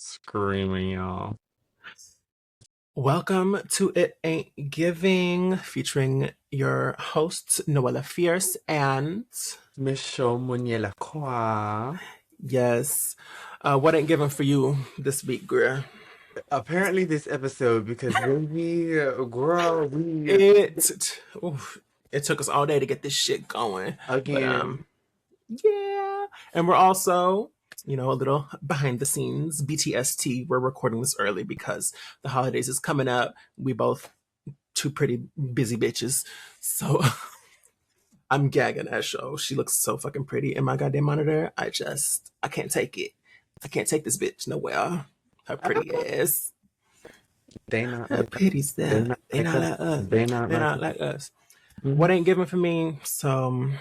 Screaming, y'all. Welcome to It Ain't Giving, featuring your hosts, Noella Fierce and Miss Show Noella Kwa. yes, what ain't giving for you this week, girl? Apparently, this episode, because baby, girl, we Oof, it took us all day to get this shit going, but again. yeah, and we're also, a little behind the scenes. BTST. We're recording this early because the holidays is coming up. We both two pretty busy bitches, so. I'm gagging at show. She looks so fucking pretty in my goddamn monitor. I can't take it. I can't take this bitch nowhere. Her pretty ass. They not Her like us. pretty They stuff. not They like not us. like us. They not They like not us. like us. Mhm. What ain't given for me? So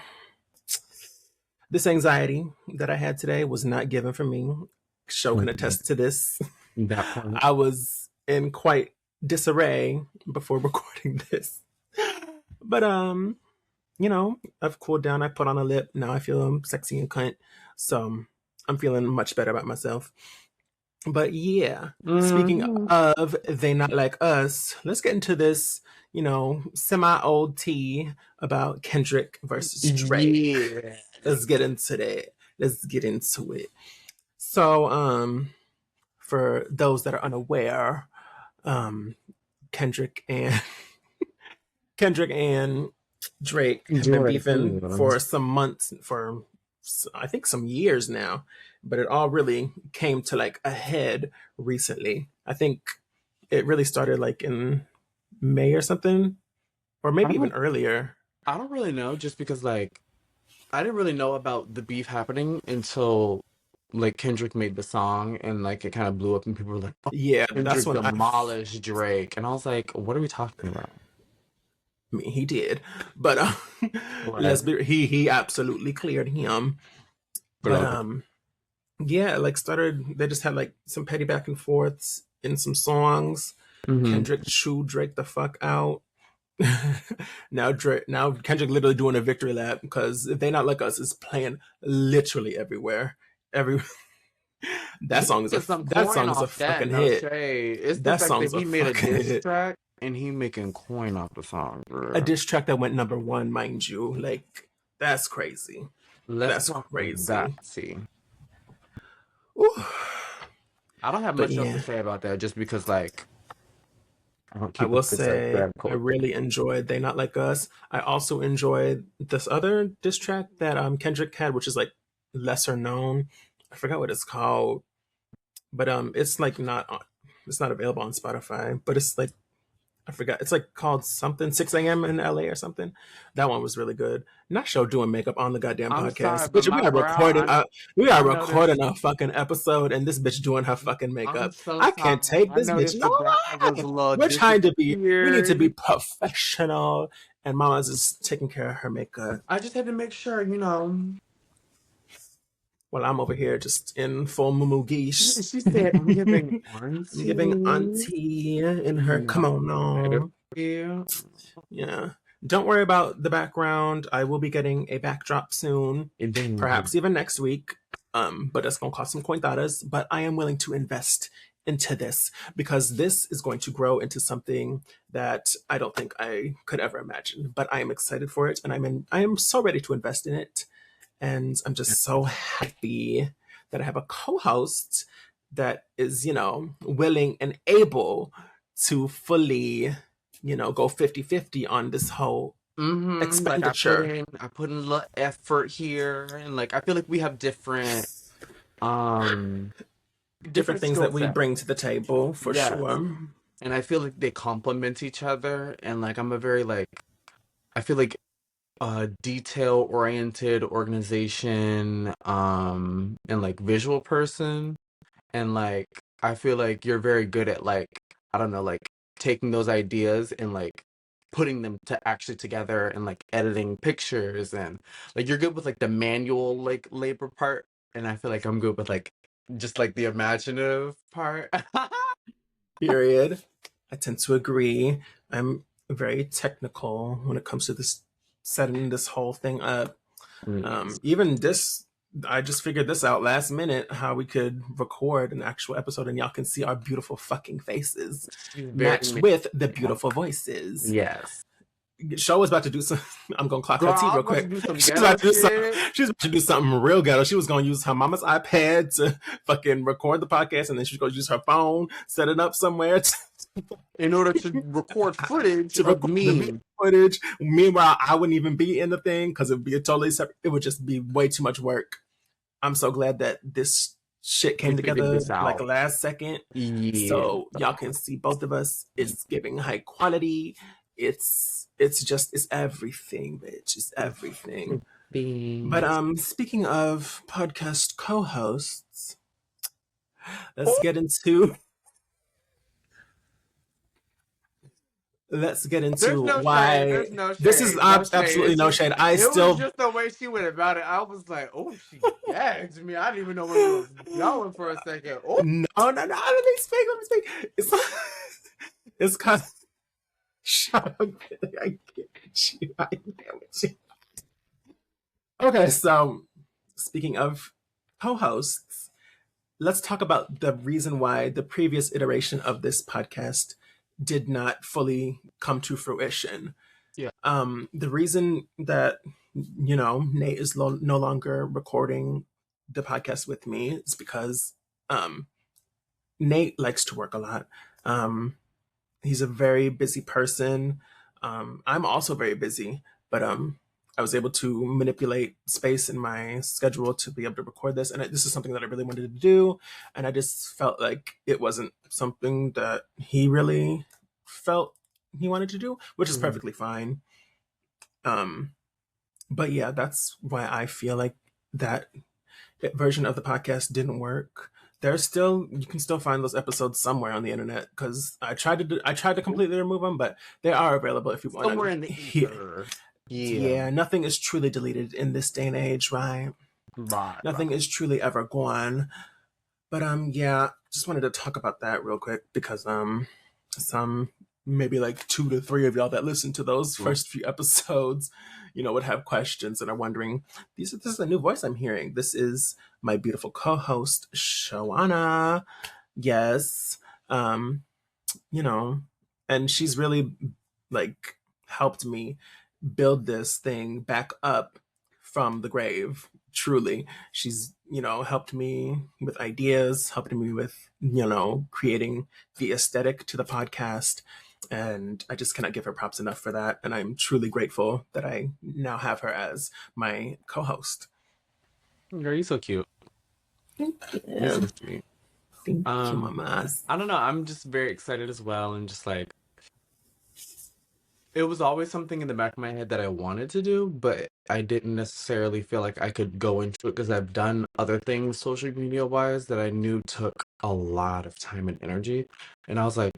this anxiety that I had today was not given for me. Show can attest to this. That part. I was in quite disarray before recording this. But I've cooled down. I put on a lip. Now I feel sexy and cunt. So I'm feeling much better about myself. But yeah, speaking Mhm. of they not like us, let's get into this, semi old tea about Kendrick versus Drake. Yeah. Let's get into that. Let's get into it. So, for those that are unaware, um, Kendrick and Kendrick and Drake have been Drake. beefing for some months, for I think some years now, but it all really came to like a head recently. I think it really started like in May or something, or I maybe even don't. earlier. I don't really know, just because I didn't really know about the beef happening until Kendrick made the song and it kind of blew up and people were like, "Oh, Yeah, that's Kendrick when demolished Drake," and I was like, "What are we talking about?" I mean, he did, but let's Whatever. be he absolutely cleared him. But Whatever. yeah, like started they just had like some petty back and forths in some songs. Hmm. Kendrick chewed Drake the fuck out. Now Kendrick literally doing a victory lap because if they not like us is playing literally everywhere. Every He making some that coin song is a off that, fucking no hit. shade. It's the That fact that song's a he made a fucking diss hit. track and he making coin off the song, A girl. diss track that went number one, mind you. Like that's crazy. Let's That's talk about that. crazy. See, Ooh. I don't have But much else to yeah, say about that, just because I don't I keep will up with say rap I culture. really enjoyed They Not Like Us. I also enjoyed this other diss track that Kendrick had, which is like lesser known. I forgot what it's called, but it's like it's not available on Spotify, but it's like I forgot, it's like called something 6 a.m. in LA or something. That one was really good. Not show doing makeup on the goddamn I'm sorry, podcast, but bitch. my brow, We I are noticed. recording a fucking episode and this bitch doing her fucking I'm makeup. so I sorry. can't take I this bitch noticed the no brow was way. a little We need to be disappeared. professional, and Mama's just taking care of her makeup I just had to make sure. while I'm over here just in full mumu geesh. She said, "I'm giving I'm giving auntie." auntie in her No, kimono. yeah. Yeah. Don't worry about the background. I will be getting a backdrop soon, It didn't. perhaps even next week. But it's gonna cost some cointadas. But I am willing to invest into this because this is going to grow into something that I don't think I could ever imagine. But I am excited for it, and I am so ready to invest in it. And I'm just so happy that I have a co-host that is, willing and able to fully, go 50-50 on this whole Like expenditure. I put in a little effort here, and I feel like we have um, Different different things skill that we sets. bring to the table for Yes, sure. and I feel like they complement each other, and I'm a very I feel like a detail oriented organization, and visual person. And I feel like you're very good at I don't know, taking those ideas and putting them to actually together and editing pictures, and you're good with the manual labor part, and I feel like I'm good with just the imaginative part. Period. I tend to agree. I'm very technical when it comes to this setting this whole thing up. Mm. Even this. I just figured this out last minute how we could record an actual episode and y'all can see our beautiful fucking faces She's very matched with the yeah. beautiful voices. Yes. Show was about to do some. I'm gonna clock Girl, her tea I was real about to quick. do some She's ghetto about to do something. shit. She's about to do something real ghetto. She was gonna use her mama's iPad to fucking record the podcast, and then she's gonna use her phone, set it up somewhere In order to record footage to of record the video me. footage. Meanwhile, I wouldn't even be in the thing because it would be a totally separate. It would just be way too much work. I'm so glad that this shit We came figured together this like out. last second, Yeah. so y'all can see both of us. It's giving high quality. It's everything, bitch. It's everything. But Being speaking of podcast co-hosts, let's oh, get into let's get there's into no shade. why There's no this is shade. No shade. absolutely It's no just shade. I it was still just the way she went about it. I was like, oh, she gagged me. I didn't even know where we was going for a second. Oh, no. Let me speak. Let me speak. It's kind of shut up. I get you. I get you. Okay, so speaking of co-hosts, let's talk about the reason why the previous iteration of this podcast did not fully come to fruition. yeah. The reason that Nate is no longer recording the podcast with me is because um, Nate likes to work a lot. He's a very busy person. I'm also very busy, but I was able to manipulate space in my schedule to be able to record this, and this is something that I really wanted to do, and I just felt like it wasn't something that he really felt he wanted to do, which is Mhm. perfectly fine. Um, but yeah, that's why I feel like that version of the podcast didn't work. There's still you can still find those episodes somewhere on the internet because I tried to completely remove them, but they are available if you want Somewhere to in the hear. ether. Yeah. Yeah, nothing is truly deleted in this day and age, right? Right, Nothing right. is truly ever gone. But yeah, just wanted to talk about that real quick because some maybe like 2 to 3 of y'all that listened to those first few episodes, would have questions and are wondering, this is a new voice I'm hearing. This is my beautiful co-host, Shawana. Yes. Um, you know, and she's really like helped me build this thing back up from the grave. Truly, she's helped me with ideas, helped me with creating the aesthetic to the podcast, and I just cannot give her props enough for that. And I'm truly grateful that I now have her as my co-host. Girl, you so cute. Thank You so you. sweet. Thank you, Um, mamas. I don't know. I'm just very excited as well, and just like it was always something in the back of my head that I wanted to do, but I didn't necessarily feel like I could go into it because I've done other things social media wise that I knew took a lot of time and energy. And I was like,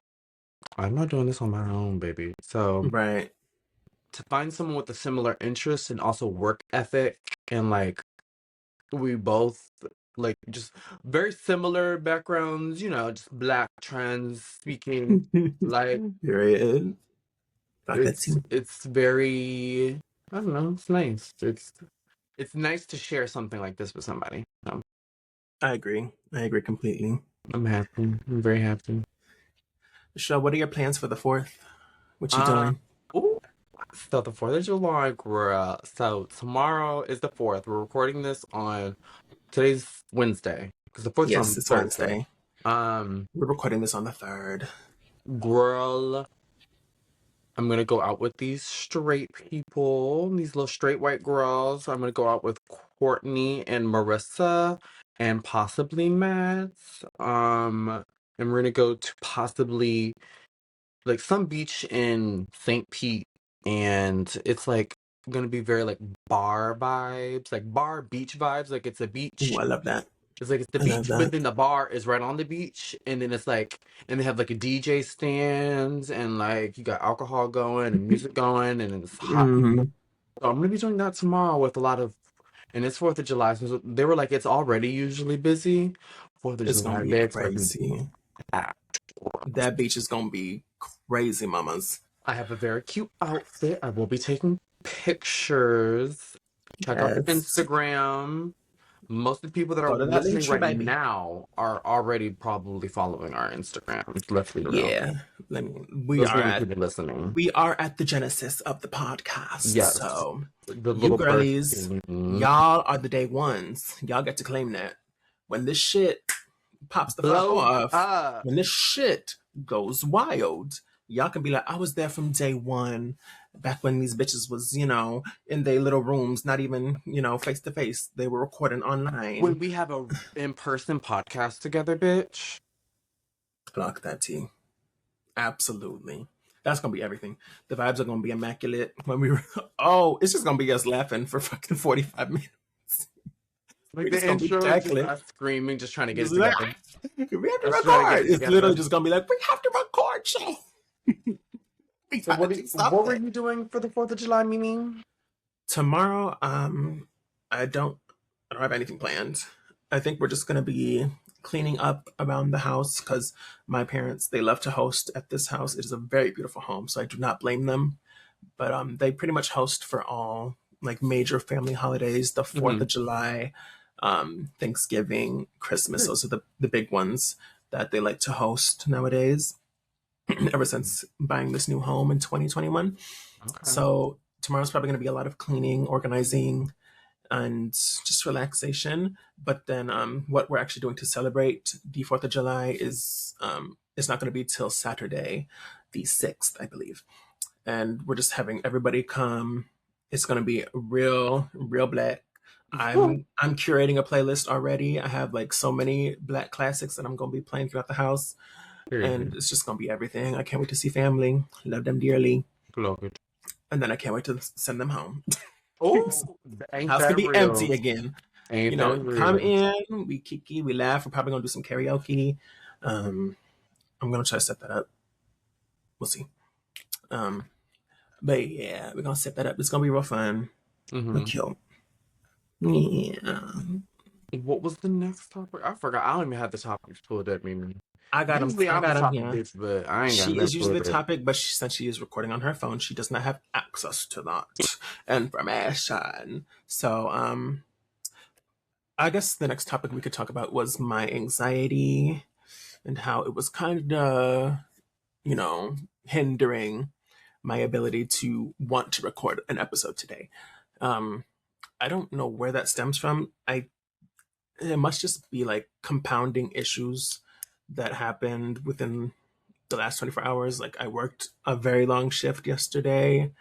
I'm not doing this on my own, baby. So Right. to find someone with a similar interest and also work ethic and like we both like just very similar backgrounds, just black trans speaking, like Period. it's very I don't know, it's nice. It's nice to share something like this with somebody. I agree. I agree completely. I'm happy. I'm very happy. So, what are your plans for the 4th? What you Uh, doing? ooh, so the 4th of July, girl. So tomorrow is the 4th. We're recording this on today's Wednesday because the 4th is Yes, on it's Thursday. Wednesday. Um, We're recording this on the 3rd. girl, I'm gonna go out with these straight people, these little straight white girls. I'm gonna go out with Courtney and Marissa and possibly Matt. And we're gonna go to possibly like some beach in St. Pete, and it's like gonna be very like bar vibes, like bar beach vibes. Like it's a Ooh, beach. I love that. It's like it's the I love beach, but that. then the bar is right on the beach, and then it's like, and they have like a DJ stands, and like you got alcohol going and music going, and it's hot people. Mm, So I'm gonna be doing that tomorrow with a lot of, and it's 4th of July, so they were like it's already usually busy. 4th of it's gonna July, be they expecting crazy. that. That beach is gonna be crazy, mamas. I have a very cute outfit. I will be taking pictures. Check out the Yes. Instagram. Most of the people that are Go to that link listening tree, right baby. now are already probably following our Instagram. Let's be real. Yeah. Let me, Those are the only people listening. we are at the genesis of the podcast. Yes. So The you little girlies, bursting. y'all are the day ones. Y'all get to claim that. When this shit pops the fuck Blows off, up. when this shit goes wild, y'all can be like, I was there from day one, back when these bitches was, in their little rooms, not even, face to face. They were recording When online. we have a in-person podcast together, bitch. Clock that tea. Absolutely. That's gonna be everything. The vibes are gonna be immaculate when we. Oh, it's just gonna be us laughing for fucking 45 minutes. Like We're the just gonna be intro is just cackling. us screaming, just trying to get Just it like, together. we have to Us trying to get record. it It's literally together. just gonna be like, we have to record, show. We So gotta do what were something. you doing for the 4th of July, Mimi? Tomorrow, I don't have anything planned. I think we're just gonna be cleaning up around the house because my parents, they love to host at this house. It is a very beautiful home, so I do not blame them. But they pretty much host for all like major family holidays, the Fourth Mm-hmm. of July, Thanksgiving, Christmas. Those are the big ones that they like to host nowadays. Ever since buying this new home in 2021, Okay. so tomorrow's probably going to be a lot of cleaning, organizing, and just relaxation. But then, what we're actually doing to celebrate the 4th of July is it's not going to be till Saturday, the 6th, I believe, and we're just having everybody come. It's gonna be real black. I'm curating a playlist already. I have like so many black classics that I'm gonna be playing throughout the house, and Period. it's just gonna be everything. I can't wait to see family, love them dearly, Love it. and then I can't wait to send them home. Oh, ain't House can that be real? empty again. Ain't that Come real? in, we kiki, we laugh. We're probably gonna do some karaoke. Um, I'm gonna try to set that up. We'll see. Um, but yeah, we're gonna set that up. It's gonna be real fun. Real Mm-hmm. cute. Yeah. What was the next topic? I forgot. I don't even have the topics pulled up, Mimi. I got him. Usually I I'm the got him. topic Yeah. bitch, but I ain't got She nothing is usually pulled the up. topic, but since she is recording on her phone, she does not have access to that information. So, I guess the next topic we could talk about was my anxiety and how it was kind of, you know, hindering my ability to want to record an episode today. Um, I don't know where that stems from. It must just be like compounding issues that happened within the last 24 hours. Like I worked a very long shift yesterday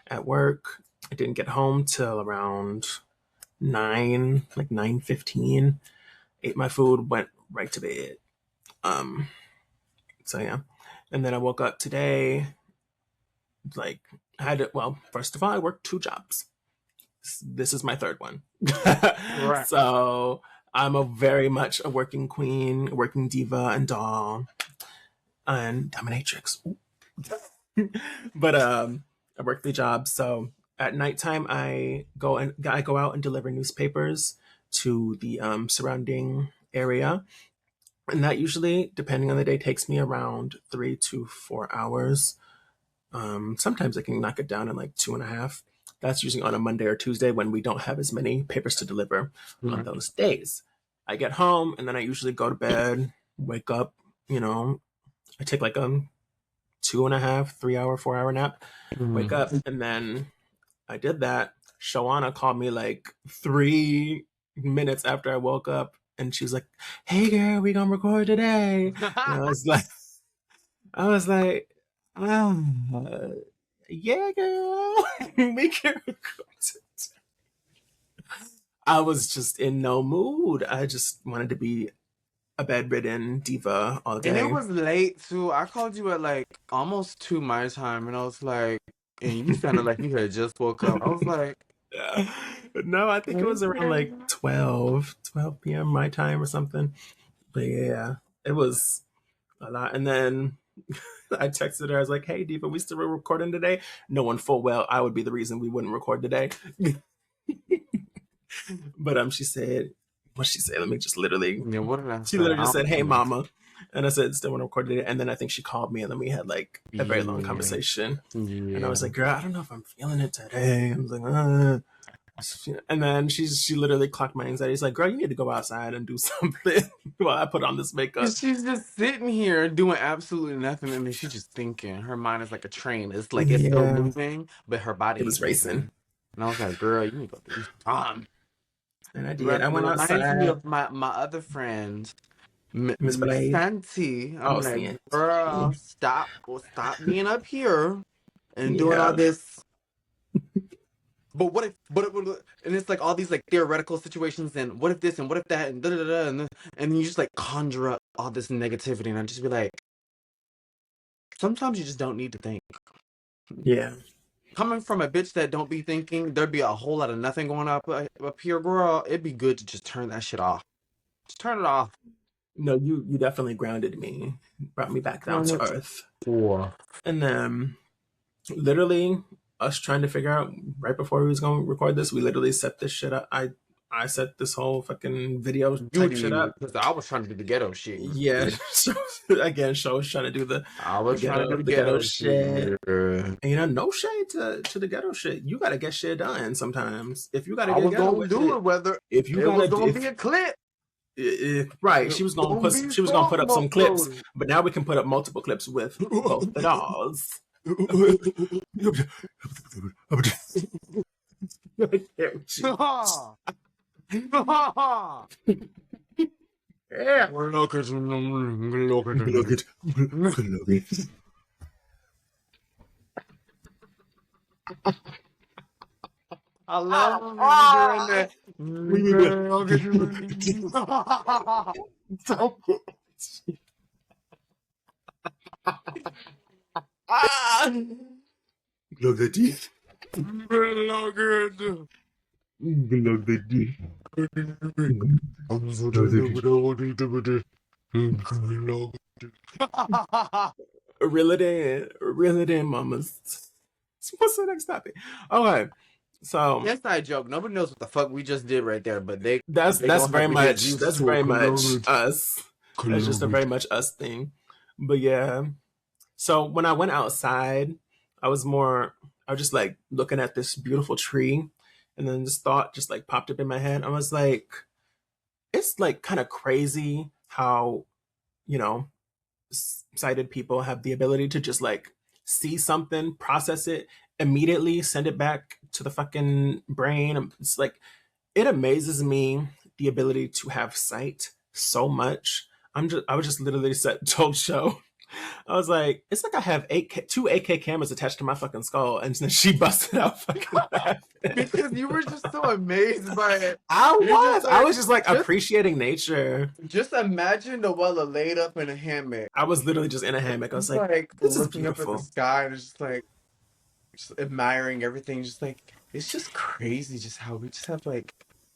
at work. I didn't get home till around 9, like 9:15. Ate my food, went right to bed. Um, so yeah. And then I woke up today, like I had to, well, first of all, I worked 2 jobs. This is my third one. Right. So I'm a very much a working queen, a working diva and doll and dominatrix. But I work 3 jobs. So at nighttime I go out and deliver newspapers to the surrounding area. And that usually, depending on the day, takes me around 3 to 4 hours. Sometimes I can knock it down in like 2.5. That's usually on a Monday or Tuesday when we don't have as many papers to deliver on Right. those days. I get home and then I usually go to bed, wake up, I take like a 2.5, 3 hour, 4 hour nap, wake Mhm. up, and then I did that. Shawana called me like 3 minutes after I woke up and she was like, "Hey girl, we gonna record today." And I was like, yeah, girl, we can record it. I was just in no mood. I just wanted to be a bedridden diva all And it day. was late too. I called you at like almost 2 my time, and I was like, and you sounded like you had just woke up. I was like, No, I think it hey, was around like girl. 12 p.m. my time or something. But yeah, it was a lot. And then I texted her. I was like, "Hey, Diva, we still recording today?" Knowing full well I would be the reason we wouldn't record today. But she said, what she said? Let me just literally. Yeah, what did I She say? literally I just don't said, "Hey, remember. mama," and I said, "Still want to record today?" And then I think she called me, and then we had like a very long Yeah, conversation. And I was yeah. like, "Girl, I don't know if I'm feeling it today." I was like, And then she literally clocked my anxiety. She's like, "Girl, you need to go outside and do something." While I put on this makeup. And she's just sitting here doing absolutely nothing, and then she's just thinking. Her mind is like a train. It's like it's still Yeah, moving, but her body it ain't was racing, moving. And I was like, "Girl, you need to go do some." and I did. I went Reminds me outside, of my other friend, Miss Miss Blade. Fenty. I'm Oh, like, seeing. girl, stop being up here and doing all Yeah, this. But what if, and it's like all these like theoretical situations, and what if this, and what if that, and da da da, da, and then you just like conjure up all this negativity, and I just be like, sometimes you just don't need to think. yeah. Coming from a bitch that don't be thinking, there'd be a whole lot of nothing going up here, girl. It'd be good to just turn that shit off. Just turn it off. No, you definitely grounded me, brought me back down Turn to it earth, off. and then literally us trying to figure out right before we was going to record this, we literally set this shit up. I set this whole fucking video You type didn't shit even, up. because I was trying to do the ghetto shit. Yeah. So again, show was trying to do I was trying to do the the ghetto ghetto shit. shit. Girl. And no shade to the ghetto shit. You gotta get shit done sometimes. If you gotta I get was ghetto gonna with do it, it whether if you it was gotta gonna if be a clip. right, It was gonna be she was gonna put song up some clips, uploaded. but now we can put up multiple clips with both the dolls. Yeah. Look at look at Look it. it. Look it. I love you doing that. Look at Look at it. Look at it. Look at it. Reel it in, mamas. What's the next topic? Okay, so Inside joke. Nobody knows what the fuck we just did right there, but they that's gonna have to get used that's to it. very much us. That's just a very much us thing. But yeah, so when I went outside, I was more, I was just like looking at this beautiful tree, and then this thought just like popped up in my head. I was like, it's like kind of crazy how, you know, sighted people have the ability to just like see something, process it, immediately send it back to the fucking brain. It's like, it amazes me the ability to have sight so much. I was just literally told show. I was like, it's like I have two 8K cameras attached to my fucking skull, and then she busted out fucking laughing. Because you were just so amazed by it. I was just like appreciating nature. Just imagine Noella laid up in a hammock, I was literally just in a hammock. I was like, like this is looking up at the beautiful. sky and just like just admiring everything. Just like it's just crazy, just how we just have like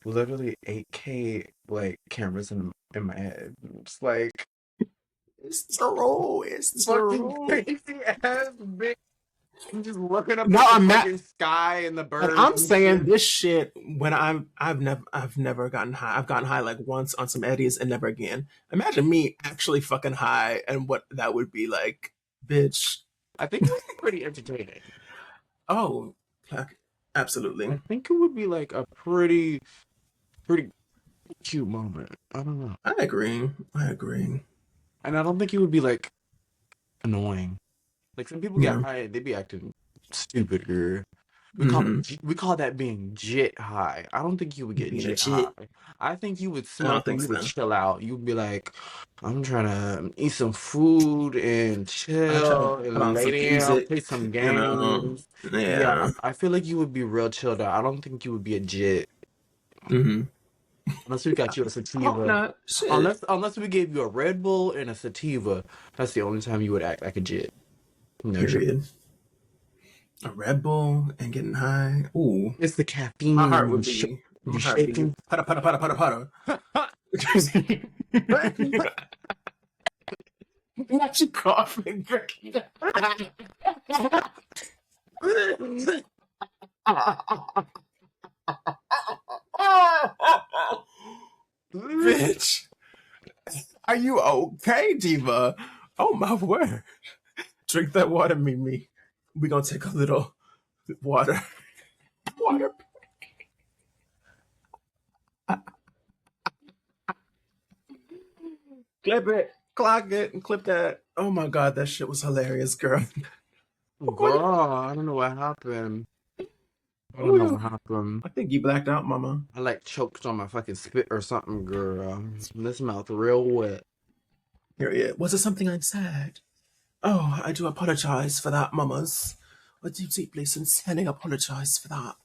literally 8K like cameras in my head. It's like It's true. It's fucking true. crazy ass big. I'm just looking up No, at the I'm not. fucking sky and the And birds I'm and saying shit. this shit when I've never gotten high. I've gotten high like once on some eddies and never again. Imagine me actually fucking high and what that would be like, bitch. I think it would be pretty entertaining. Oh, like, I absolutely. think it would be like a pretty cute moment. I don't know. I agree. I agree. And I don't think it would be like annoying. Like some people get Yeah. high, they be acting stupid. Or Hmm. we call that being jit high. I don't think you would get Being a jit high. chick. I think you would I smoke don't and think you would so. chill out. You'd be like, I'm trying to eat some food and I try to chill put and on lay some down, music, play some you know. games. Yeah, Yeah. I feel like you would be real chilled out. I don't think you would be a jit Hmm. unless we got you a I hope sativa. not. Shit. Unless we gave you a Red Bull and a sativa, that's the only time you would act like a jit. No joke. Period. A Red Bull and getting high. Ooh, It's the my caffeine heart and would be you shaking. putter putter putter putter putter. Not you coughing. Bitch, are you okay, Diva? Oh my word! Drink that water, Mimi. We gonna take a little water. Water. Clip it, clock it, and clip that. Oh my god, that shit was hilarious, girl. Girl, I don't know what happened. I don't know Ooh, what happened. I think you blacked out, mama. I like choked on my fucking spit or something, girl. This mouth real wet. Period. Was it something I said? Oh, I do apologize for that, mamas. I do deeply, sincerely apologize for that.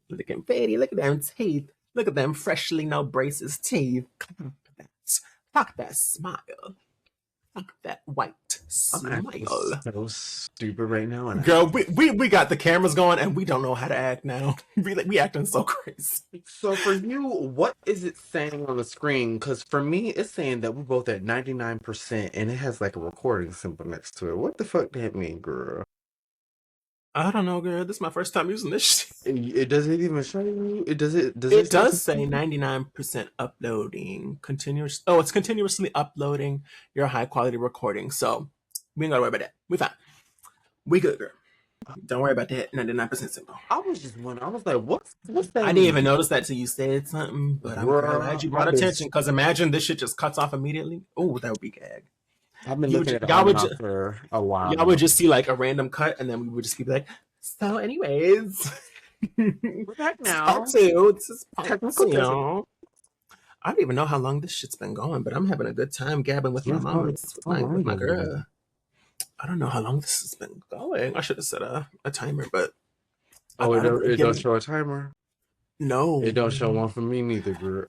Look at Betty, look at them teeth. Look at them freshly no braces teeth. Fuck that smile. Fuck that white I'm acting smile. so stupid right now, and Girl, we got the cameras going and we don't know how to act now. We acting so crazy. so for you, what is it saying on the screen? Because for me, it's saying that we're both at 99%, and it has like a recording symbol next to it. What the fuck that mean, girl? I don't know, girl. This is my first time using this shit. It doesn't even show you. It does it. Does it It say does say 99% uploading. Continuous. Oh, it's continuously uploading your high quality recording. So we ain't gotta worry about that. We fine. We good, girl. Don't worry about that 99% symbol. I was just wondering. I was like, what's that I didn't even mean? notice that till you said something, but I'm glad Girl, you brought attention because imagine this shit just cuts off immediately. Oh, that would be gag. I've been You would looking at it y'all on and would off for a while y'all would now. just see like a random cut, and then we would just be like, so, anyways, We're back it's part now. two. This is part Technical difficulty. two. I don't even know how long this shit's been going, but I'm having a good time gabbing with my Yes, mamas, with how long my has it been? girl. I don't know how long this has been going. I should have set a timer, but I Oh, gotta it don't give show a timer. It no. don't show one for me neither, girl.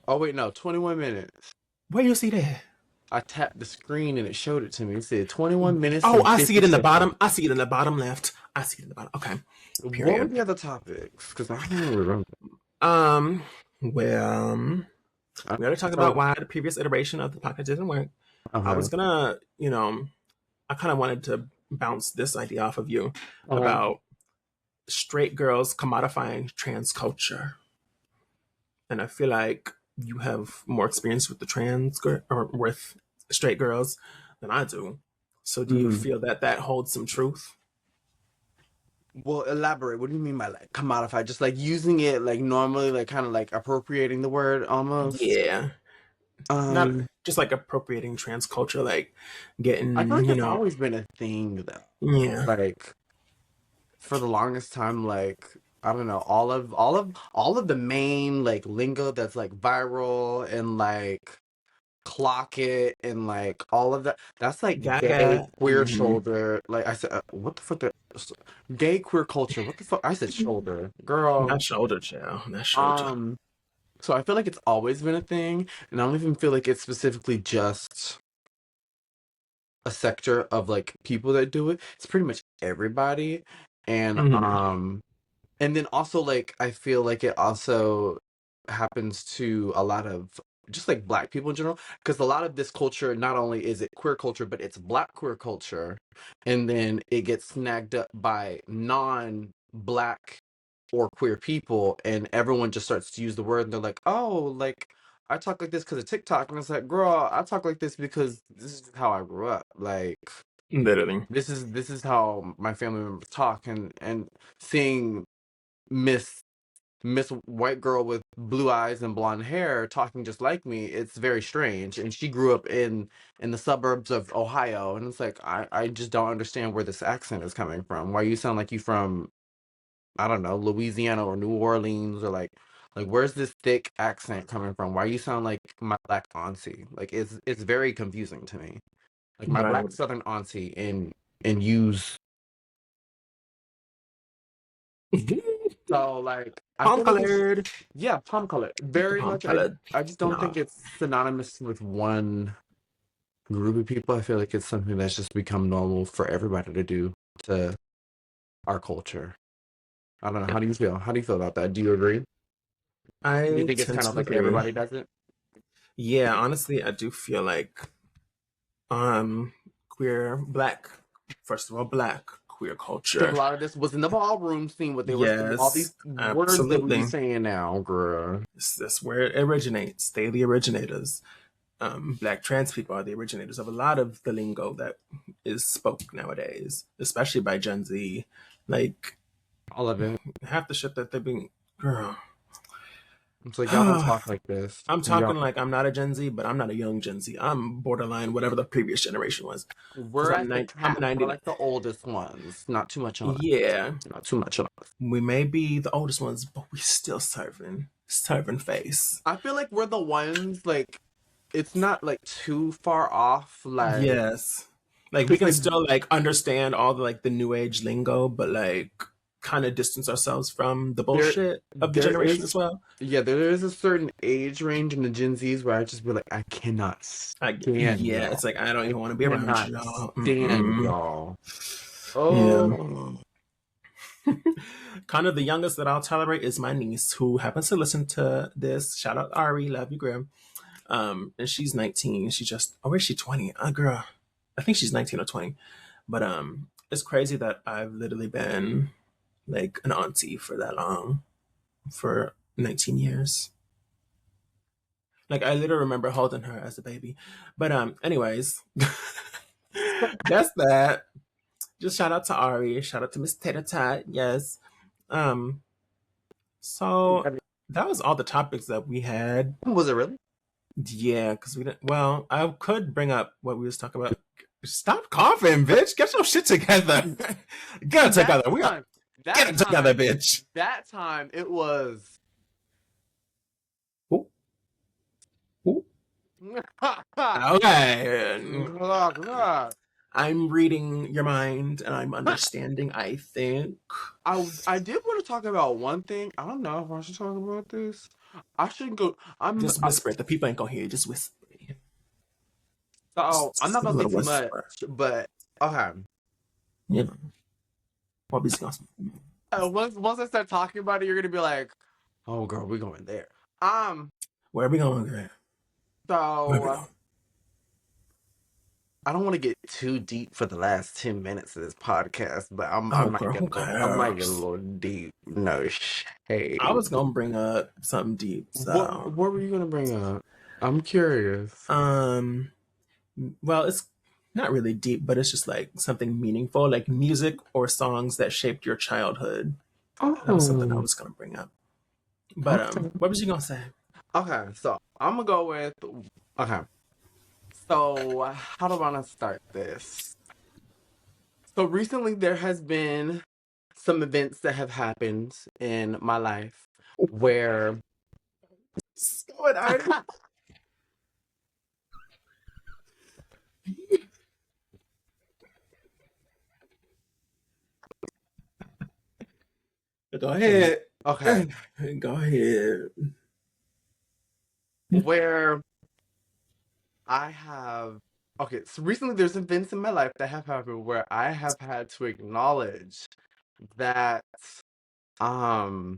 Oh wait, no, 21 minutes. Where you see that? I tapped the screen and it showed it to me. It said 21 minutes Oh, and I see 50 it in the seconds. bottom. I see it in the bottom left. I see it in the bottom. Okay. What were Period. the other topics? Because I don't remember. Um. Well, I, we already talked about so, why the previous iteration of the podcast didn't work. I okay. was gonna, I kind of wanted to bounce this idea off of you Okay. about straight girls commodifying trans culture, and I feel like you have more experience with the or with straight girls than I do. So, do you Hmm. feel that that holds some truth? Well, elaborate. What do you mean by like commodify? Just like using it like normally, like kind of like appropriating the word almost. Yeah, not Um, just like appropriating trans culture, like I feel getting, like it's always been a thing though. yeah, Like for the longest time, like I don't know, all of the main like lingo that's like viral and like clock it and like all of that. That's like gay gaga. queer shoulder. Like I said, what the fuck? Gay queer culture. What the fuck? I said shoulder, girl. Not shoulder, child. Not shoulder. Um. So I feel like it's always been a thing, and I don't even feel like it's specifically just a sector of like people that do it. It's pretty much everybody, and Mhm. and then also like I feel like it also happens to a lot of just like black people in general, because a lot of this culture, not only is it queer culture, but it's black queer culture, and then it gets snagged up by non-black or queer people, and everyone just starts to use the word, and they're like, oh, like I talk like this because of TikTok, and it's like, girl, I talk like this because this is how I grew up. Like Literally. this is how my family members talk, and seeing Miss Miss White Girl with blue eyes and blonde hair talking just like me, it's very strange. And she grew up in the suburbs of Ohio, and it's like I just don't understand where this accent is coming from. Why you sound like you from, I don't know, Louisiana or New Orleans, or like where's this thick accent coming from? Why you sound like my black auntie? Like it's very confusing to me. Like my Right. black southern auntie and use. So like I Palm feel like it's, colored. yeah, palm color. The Very palm much. I colored. I just don't No. think it's synonymous with one group of people. I feel like it's something that's just become normal for everybody to do to our culture. I don't know. How do you feel? How do you feel about that? Do you agree? Do you I think it's tend kind of to like agree. everybody does it? Yeah, honestly, I do feel like queer black, first of all, black queer Because a culture. lot of this was in the ballroom scene, what they were saying, all these Yes, words that we be absolutely. saying now, girl. That's where it originates. They the originators. Black trans people are the originators of a lot of the lingo that is spoke nowadays, especially by Gen Z. Like All of it. half the shit that they've been, girl. It's like y'all don't talk like this. I'm Y'all, talking like I'm not a Gen Z, but I'm not a young Gen Z. I'm borderline whatever the previous generation was, because we're at the I'm cap. We're 99. like the oldest ones. Not too much on us. Yeah, Not too much on us. we may be the oldest ones, but we still serving face. I feel like we're the ones like it's not like too far off. Like, Yes, like we cause can like still like understand all the like the new age lingo, but like kind of distance ourselves from the there, bullshit of the there generation as is, well. yeah, there is a certain age range in the Gen Zs where I just be like, I cannot stand Yeah, y'all. it's like I don't I even want to be around cannot y'all. stand Mm-mm. y'all. Yeah. Oh, Kind of the youngest that I'll tolerate is my niece, who happens to listen to this. Shout out Ari, love you, Grim. And she's 19. She just, or is she 20? Girl, I think she's 19 or 20. But it's crazy that I've literally been like an auntie for that long, for 19 years. Like I literally remember holding her as a baby. But anyways, that's that. Just shout out to Ari. Shout out to Miss Tater Tot. Yes. Um. So that was all the topics that we had. was it really? Yeah, because we didn't. Well, I could bring up what we was talking about. Stop coughing, bitch. Get your shit together. Get it That together. We got time, get that it together, time, bitch. that time, it was. Ooh, ooh. Okay. I'm reading your mind and I'm understanding, I think. I did want to talk about one thing. I don't know if I should talk about this. I should go. Just whisper it. The people ain't gonna hear you. Just whisper it. I'm not Just a gonna say little too much, whisper. but okay. You know. What be singing? Once I start talking about it, you're gonna be like, "Oh, girl, we're going there." Um. Where are we going, girl? Where are we So going? I don't want to get too deep for the last 10 minutes of this podcast, but I Oh, might girl, get who a little. I might get a cares? little deep. No I shade. was gonna bring up something deep, so What were you gonna bring up? I'm curious. um well, it's not really deep, but it's just like something meaningful, like music or songs that shaped your childhood. That was something I Oh, was gonna bring up. But okay. what was you gonna say? Okay, so I'm gonna go with. Okay, so how do I want to start this? So recently there has been some events that have happened in my life where So it already. Go ahead. okay, Go ahead. where I have okay, so recently there's events in my life that have happened where I have had to acknowledge that um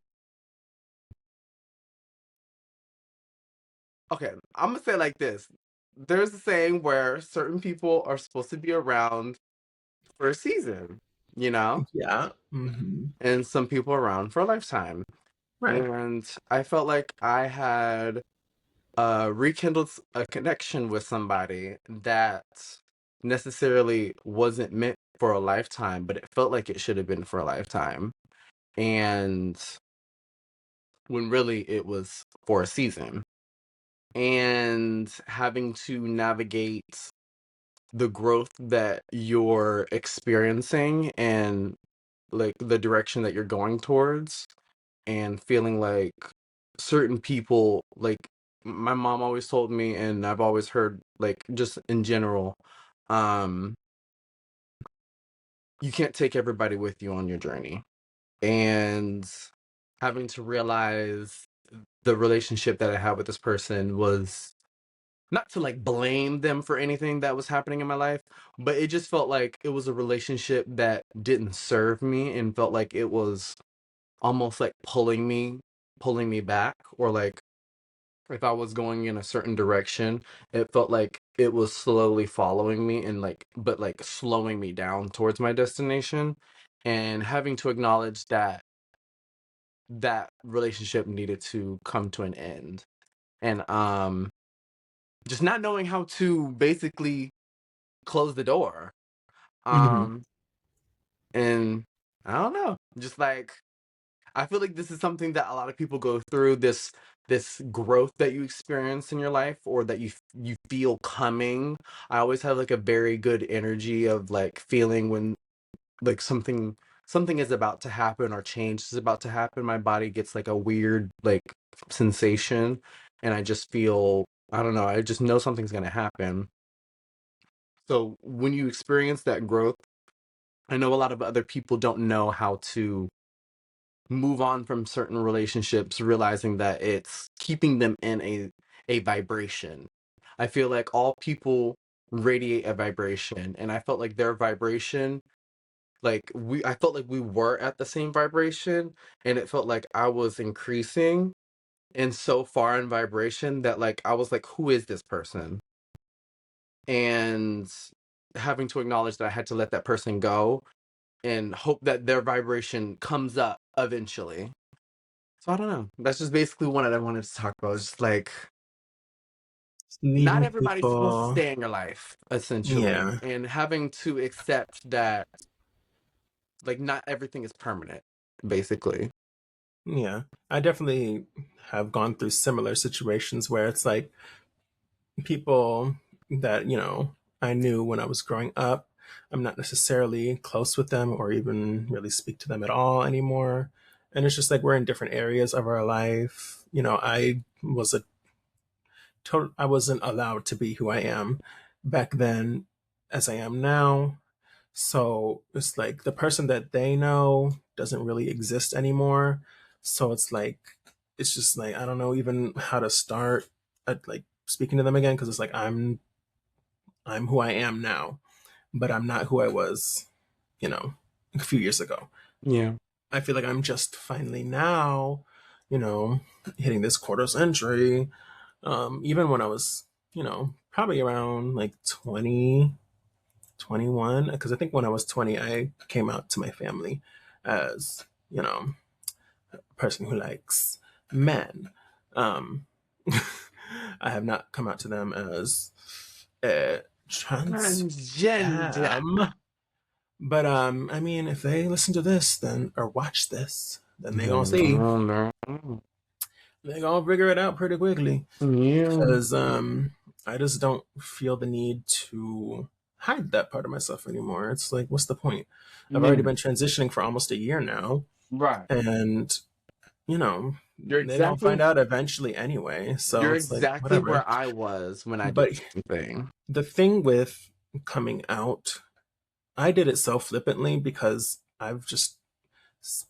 okay, I'm gonna say it like this. There's a saying where certain people are supposed to be around for a season, you know, Yeah. Mm-hmm. and some people around for a lifetime. Right. And I felt like I had rekindled a connection with somebody that necessarily wasn't meant for a lifetime, but it felt like it should have been for a lifetime. And when really it was for a season. And having to navigate the growth that you're experiencing and like the direction that you're going towards and feeling like certain people like my mom always told me and I've always heard like just in general um you can't take everybody with you on your journey and having to realize the relationship that I had with this person was not to like blame them for anything that was happening in my life, but it just felt like it was a relationship that didn't serve me and felt like it was almost like pulling me back, or like if I was going in a certain direction, it felt like it was slowly following me and like but like slowing me down towards my destination, and having to acknowledge that that relationship needed to come to an end. And just not knowing how to basically close the door. Mm-hmm. Um and I don't know, just like I feel like this is something that a lot of people go through, this this growth that you experience in your life or that you feel coming. I always have like a very good energy of like feeling when like something is about to happen or change is about to happen. My body gets like a weird like sensation, and I just feel, I don't know, I just know something's going to happen. So when you experience that growth, I know a lot of other people don't know how to move on from certain relationships, realizing that it's keeping them in a vibration. I feel like all people radiate a vibration, and I felt like their vibration, like I felt like we were at the same vibration, and it felt like I was increasing and so far in vibration that like I was like, who is this person? And having to acknowledge that I had to let that person go and hope that their vibration comes up eventually. So I don't know. That's just basically what I wanted to talk about. It's just like not Leaving everybody's supposed to people. stay in your life, essentially, Yeah, and having to accept that like not everything is permanent, basically. yeah. I definitely have gone through similar situations where it's like people that, I knew when I was growing up, I'm not necessarily close with them or even really speak to them at all anymore. And it's just like we're in different areas of our life. I wasn't allowed to be who I am back then as I am now. So it's like the person that they know doesn't really exist anymore. So it's just like, I don't know even how to start at like speaking to them again. Cause it's like, I'm who I am now, but I'm not who I was, you know, a few years ago. Yeah. I feel like I'm just finally now, you know, hitting this quarter century. Even when I was, probably around like 20, 21, because I think when I was 20, I came out to my family as, a person who likes men. Um, I have not come out to them as a trans Transgender. femme. But I mean, if they listen to this, then or watch this, then they gonna see. Yeah. They gonna figure it out pretty quickly. Yeah. Because I just don't feel the need to hide that part of myself anymore. It's like, what's the point? I've already Yeah. been transitioning for almost a year now, Right. and you know You're they gonna find exactly out eventually anyway. So you're it's like exactly whatever. where I was when I did But the same thing. the thing with coming out, I did it so flippantly because I've just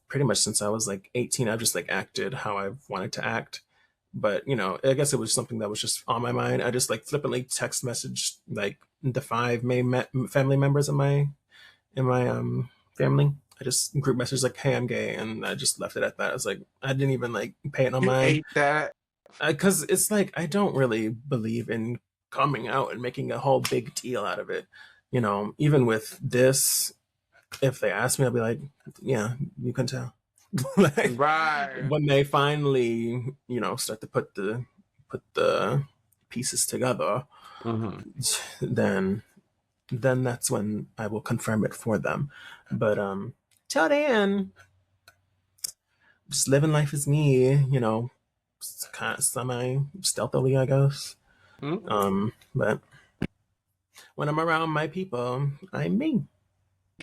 pretty much since I was like 18, I've just like acted how I've wanted to act. But I guess it was something that was just on my mind. I just like flippantly text messaged like the five main family members in my family. I just group messaged like, "Hey, I'm gay," and I just left it at that. I was like, I didn't even like pay it no You mind ate that. because it's like I don't really believe in coming out and making a whole big deal out of it. Even with this, if they ask me, I'll be like, "Yeah, you can tell." Like Right. when they finally, start to put the pieces together, Hmm. then that's when I will confirm it for them. But till then, just living life as me, kind of semi stealthily, I guess. But when I'm around my people, I'm me.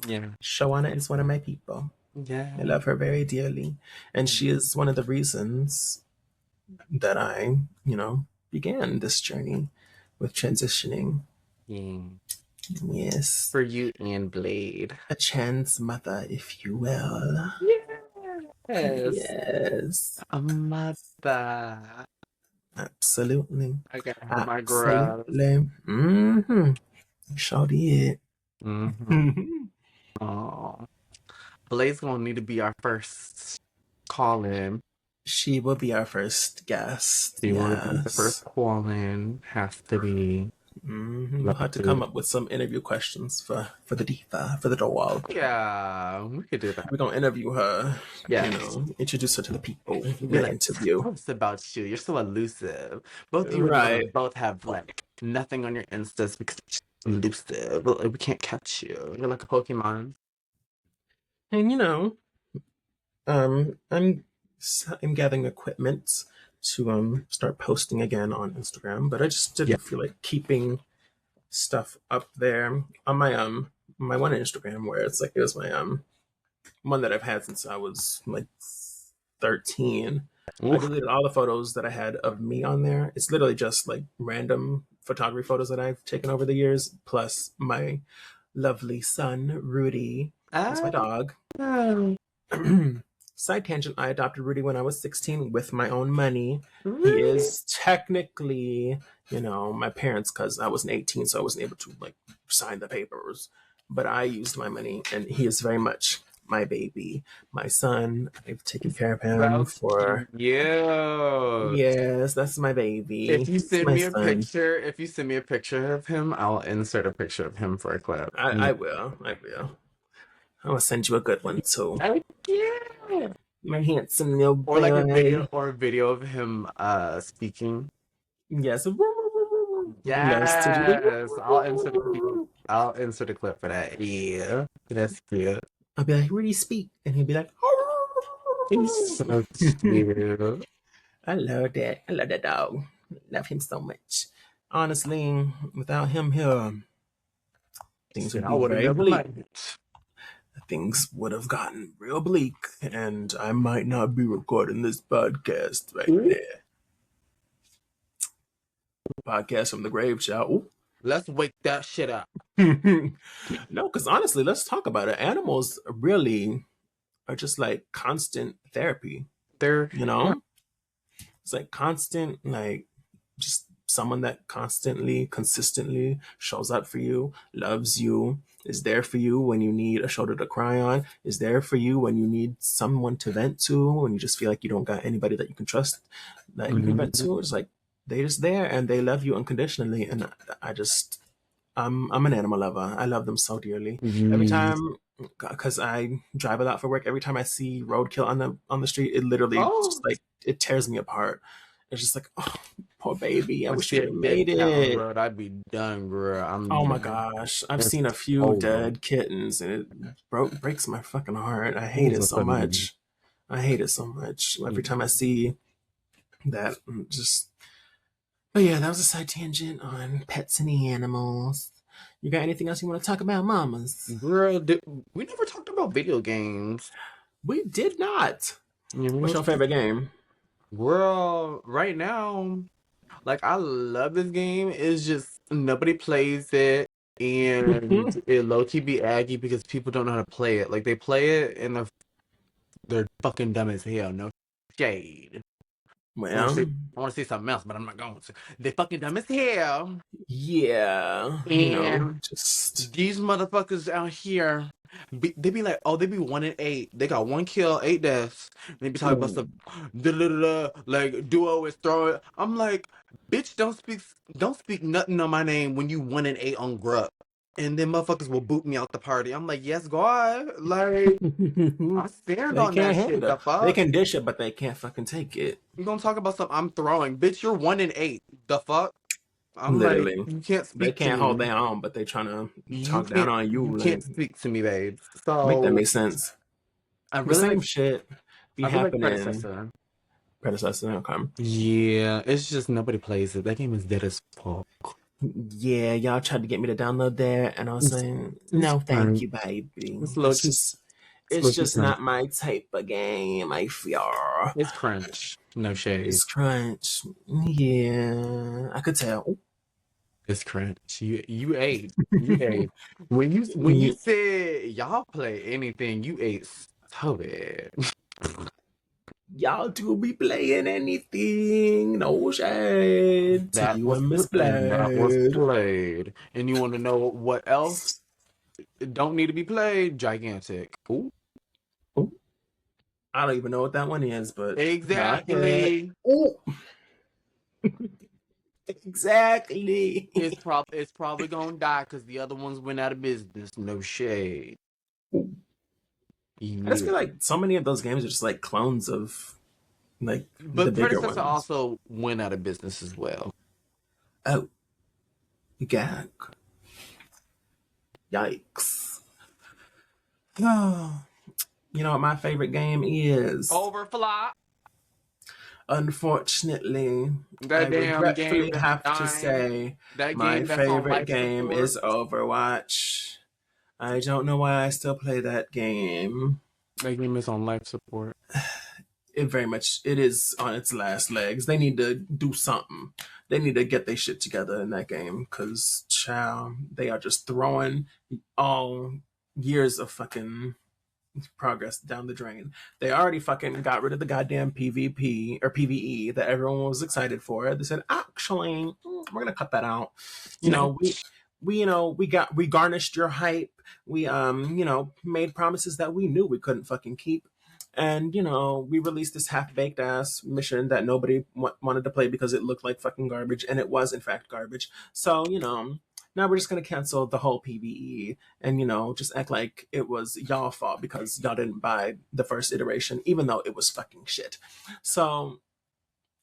Yeah. Shawana is one of my people. I Yeah. love her very dearly, and she is one of the reasons that I, began this journey with transitioning. Yeah. Yes, For you and Blade. a trans mother, if you will. Yes. Yes, A mother. absolutely. I gotta have my gross. Absolutely. Mm-hmm. Sure did. Mm-hmm. Oh. Blade's gonna need to be our first call in. She will be our first guest. She want to be the first Yes. call in. Has to be. We'll have to come Blade. up with some interview questions for the diva, for the dog. Yeah, we could do that. We're gonna interview her, Yes. introduce her to the people We'd in be the like, interview. tell us about you. You're so elusive. Both you and Right. Noella both have like nothing on your instas because you're just elusive. Like, we can't catch you. You're like a Pokemon. And I'm gathering equipment to start posting again on Instagram, but I just Yeah. didn't feel like keeping stuff up there on my one Instagram where it's like it was my one that I've had since I was like 13. I Oof. deleted all the photos that I had of me on there. It's literally just like random photography photos that I've taken over the years, plus my lovely son, Rudy. He's my Ah, dog. Side tangent, I adopted Rudy when I was 16 with my own money. He really? is technically, my parents, because I wasn't 18, so I wasn't able to like sign the papers. But I used my money, and he is very much my baby, my son. I've taken care of him So for cute. yes, that's my baby. If you It's send my me a son. picture, if you send me a picture of him, I'll insert a picture of him for a clip. I will. I will. I'm gonna send you a good one too. Oh, yeah. My handsome little Or like boy. a video of him speaking. Yes. Yes, to do Yes. the. I'll insert a clip for that. Yeah. That's cute. I'll be like, Rudy, speak. And he'll be like, He's so cute. I love that. I love that dog. Love him so much. Honestly, without him here, things Shit, would I be would have very never bleak. made it. Things would have gotten real bleak, and I might not be recording this podcast right Ooh. now. Podcast from the grave, shall Let's wake that shit up. no, because honestly, let's talk about it. Animals really are just like constant therapy, They're you know? It's like constant, like just someone that constantly, consistently shows up for you, loves you, is there for you when you need a shoulder to cry on, is there for you when you need someone to vent to, when you just feel like you don't got anybody that you can trust, that you can vent Mhm. to. It's like they just there and they love you unconditionally. And I just I'm an animal lover. I love them so dearly. Every Mhm. time, because I drive a lot for work. Every time I see roadkill on the street, it literally just Oh, like it tears me apart. It's just like, oh, poor baby. I I wish you see would a have dead made cat on the it. road, I'd be done, girl. I'm Oh my done. gosh, I've It's seen a few over. dead kittens, and it breaks my fucking heart. I hate Who's it the so funny? much. I hate it so much. Every time I see that, just. But yeah, that was a side tangent on pets and animals. You got anything else you want to talk about, mamas? Girl, we never talked about video games. We did not. You What's know, your favorite game? girl, right now, like I love this game. It's just nobody plays it, and it low key be aggy because people don't know how to play it. Like they play it and they're fucking dumb as hell. No shade. I want to Well, say I want to say something else, but I'm not going to. They fucking dumb as hell, yeah, and just these motherfuckers out here, they be like, oh, they be 1-8. They got 1 kill, 8 deaths. And they be talking about ooh. some like duo is throwing. I'm like, bitch, don't speak nothing on my name when you 1-8 on Grub. And then motherfuckers will boot me out the party. I'm like, yes, God. Like, I stand They on can't that shit. handle The it. They fuck? can dish it, but they can't fucking take it. You gonna talk about something I'm throwing. Bitch, you're 1-8. The fuck? I'm like, Literally, you can't they speak to can't hold me. their own, but they trying to You talk down can't on you. you Like, can't speak to me, babes. make that So make sense. I The really same like shit be I really like happening. predecessor. Predecessor, okay. Yeah, it's just nobody plays it. That game is dead as fuck. Yeah, y'all tried to get me to download that, and I was It's, saying, it's no, thank fine. you, baby. It's low key it's It's low key just crunch. not my type of game. I fear It's crunch. No shade. it's crunch. Yeah, I could tell. It's crunch. You ate. You ate. When you Y- said y'all play anything, you ate so bad. Y'all do be playing anything? No shade to you and Miss That was Blade. played. And you want to know what else don't need to be played? Gigantic. Ooh. Ooh, I don't even know what that one is, but go ahead. Exactly. Ooh, exactly. It's probably gonna die because the other ones went out of business. No shade. I just Yeah. feel like so many of those games are just like clones of like the But bigger predecessor ones. also went out of business as well. Oh, gag. Yikes. You know what my favorite game is? Overflock. Unfortunately, I That damn game regretfully that's have to dying. say That my game that's on favorite life game support. is Overwatch. I don't know why I still play that game. That game is on life support. It very much it is on its last legs. They need to do something. They need to get their shit together in that game because chow, they are just throwing all years of fucking progress down the drain. They already fucking got rid of the goddamn PvP or PvE that everyone was excited for. They said, actually, we're gonna cut that out. You know, we garnished your hype. We made promises that we knew we couldn't fucking keep. And we released this half-baked ass mission that nobody wanted to play because it looked like fucking garbage, and it was in fact garbage. So now we're just gonna cancel the whole PVE and just act like it was y'all fault because y'all didn't buy the first iteration, even though it was fucking shit. So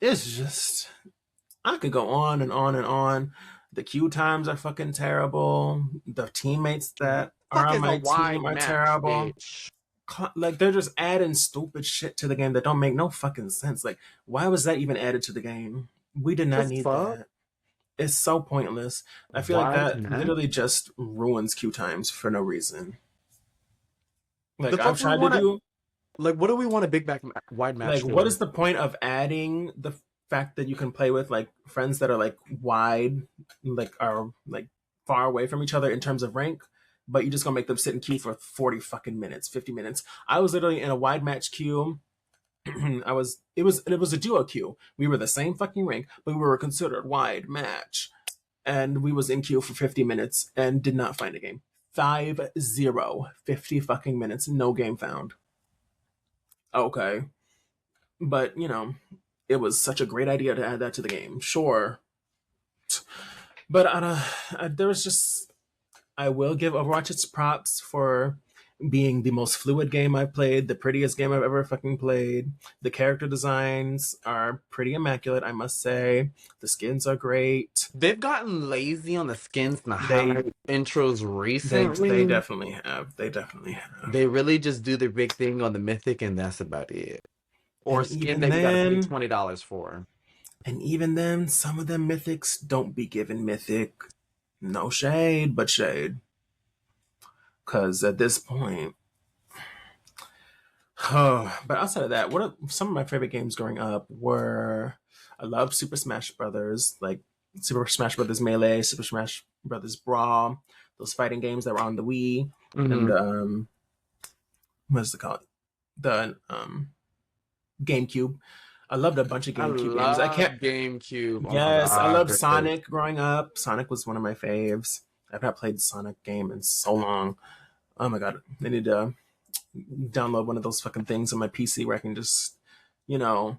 it's just I could go on and on and on. The queue times are fucking terrible. The teammates that are Fuck on is a my team wide are match, terrible. bitch. Like they're just adding stupid shit to the game that don't make no fucking sense. Like, why was that even added to the game? We did not Just need fuck. that. It's so pointless. I feel like Wide that match. literally just ruins queue times for no reason. Like The fuck I've do we tried to want to do. like? What do we want a wide Like, match what for? is the point of adding the fact that you can play with like friends that are like wide, like are like far away from each other in terms of rank, but you just gonna make them sit in queue for 40 fucking minutes, 50 minutes. I was literally in a wide match queue. It was a duo queue. We were the same fucking rank, but we were considered wide match. And we was in queue for 50 minutes and did not find a game. 50 fucking minutes, no game found. Okay. But it was such a great idea to add that to the game. Sure. But there was just I will give Overwatch its props for being the most fluid game I've played, the prettiest game I've ever fucking played. The character designs are pretty immaculate, I must say. The skins are great. They've gotten lazy on the skins and the They highlight intros they recently. definitely have. They definitely have. They really just do their big thing on the mythic, and that's about it. Or a And skin even that you got to pay then, $20 for. some of them mythics don't be given mythic. No shade, but shade. Cause at this point, but outside of that, what are some of my favorite games growing up were I love Super Smash Brothers, like Super Smash Brothers Melee, Super Smash Brothers Brawl, those fighting games that were on the Wii and Hmm. what's it called? The GameCube. I loved a bunch of I GameCube games. I love can't GameCube. Oh my Yes, I loved god. Sonic growing up. Sonic was one of my faves. I've not played Sonic game in so long. Oh my god. I need to download one of those fucking things on my PC where I can just, you know,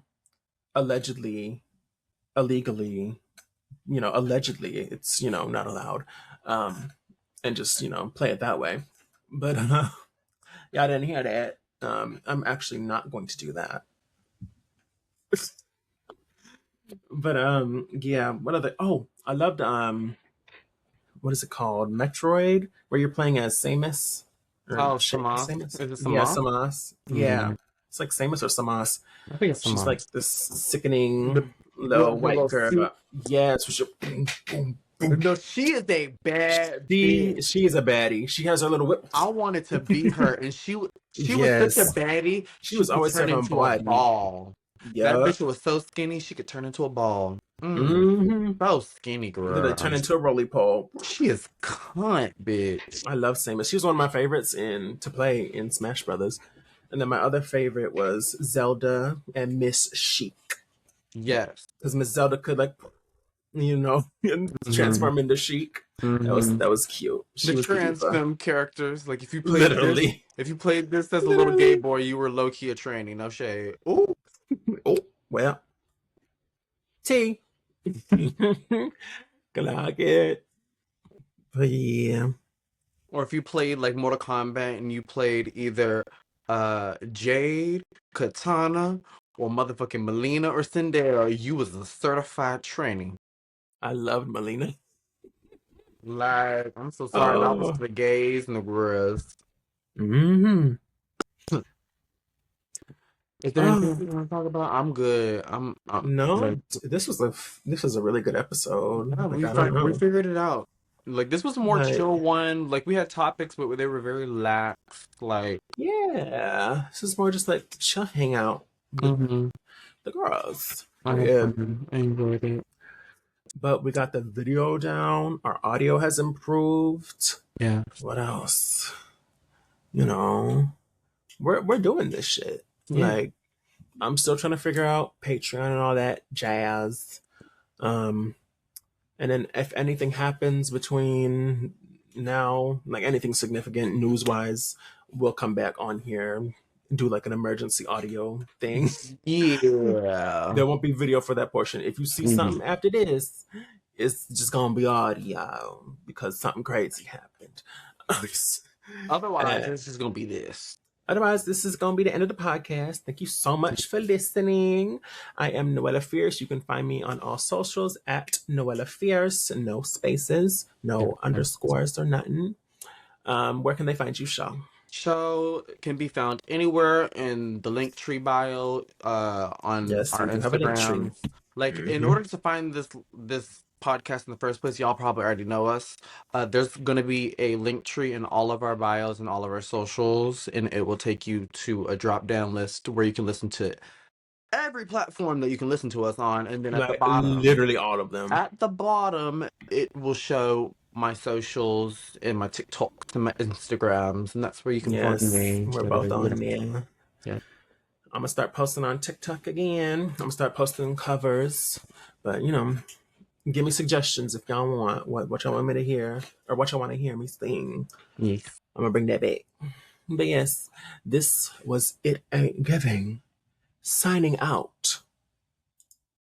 allegedly, illegally, allegedly, it's, not allowed. Um, and just, play it that way. But yeah, I didn't hear that. I'm actually not going to do that. But yeah, what other I loved what is it called? Metroid, where you're playing as Samus or Oh, Samas. Samus? Is it Yeah, Samas? Samus. Yeah, Hmm. it's like Samus or Samas. I think it's She's like Samas. this The sickening little her white little girl. suit. Yeah, it's just boom, boom, boom. No, she is a bad bitch. She is a baddie. She has her little whip. I wanted to be her, and she was such a Yes, baddie. she She was could always turn having into a body meat. ball. That Yup. bitch was so skinny, she could turn into a ball. Mm-hmm. So skinny, They girl. turn into a roly pole. She is cunt, bitch. I love Samus. She was one of my favorites in to play in Smash Brothers. And then my other favorite was Zelda and Miss Sheik. Yes. Because Miss Zelda could and Hmm. transform into Sheik. That was Hmm. that was cute. The She was the diva. transfem characters, like Literally. if you played this as a little gay Literally. boy, you were low key a tranny. No shade. Ooh. Oh, well. T. Like it. But yeah. Or if you played like Mortal Kombat and you played either Jade, Katana, or motherfucking Melina or Sindera, you was a certified tranny. I loved Melina. Like, I'm so sorry, that was Oh. for the gays and the girls. Hmm. Is there anything else Oh you want to talk about? I'm good. Like, no, this was a really good episode. yeah, Like I don't we know. figured it out. Like this was a more Like chill one. Like we had topics, but they were very lax. Like, yeah, this is more just like chill hangout with mhm, the girls. I had Period. fun. I enjoyed it. But we got the video down. Our audio has improved. Yeah, What else? You know, we're doing this shit. yeah. Like I'm still trying to figure out Patreon and all that jazz. Um, and then if anything happens between now, like anything significant news wise, we'll come back on here, do like an emergency audio thing. Yeah. There won't be video for that portion. If you see Mhm. something after this, it's just gonna be audio because something crazy happened. Otherwise, Uh, it's just gonna be this. Otherwise, this is going to be the end of the podcast. Thank you so much for listening. I am Noella Fierce. You can find me on all socials at Noella Fierce. No spaces, Yeah. no underscores or nothing. Where can they find you, Shaw? Show can be found anywhere in the link tree bio on Yes, our we do have a link tree. Instagrams. Like in Mm-hmm. order to find this podcast in the first place, y'all probably already know us. There's gonna be a link tree in all of our bios and all of our socials, and it will take you to a drop down list where you can listen to every platform that you can listen to us on, and then Like literally all of them. at the bottom, it will show my socials and my TikToks and my Instagrams, and that's where you can find Yes, me. we're So, both yeah, on there. yeah, I'm gonna start posting on TikTok again. I'm gonna start posting covers, but give me suggestions if y'all want what y'all want me to hear or what y'all want to hear me sing. yes. I'm gonna bring that back. But yes, this was It Ain't Giving. Signing out.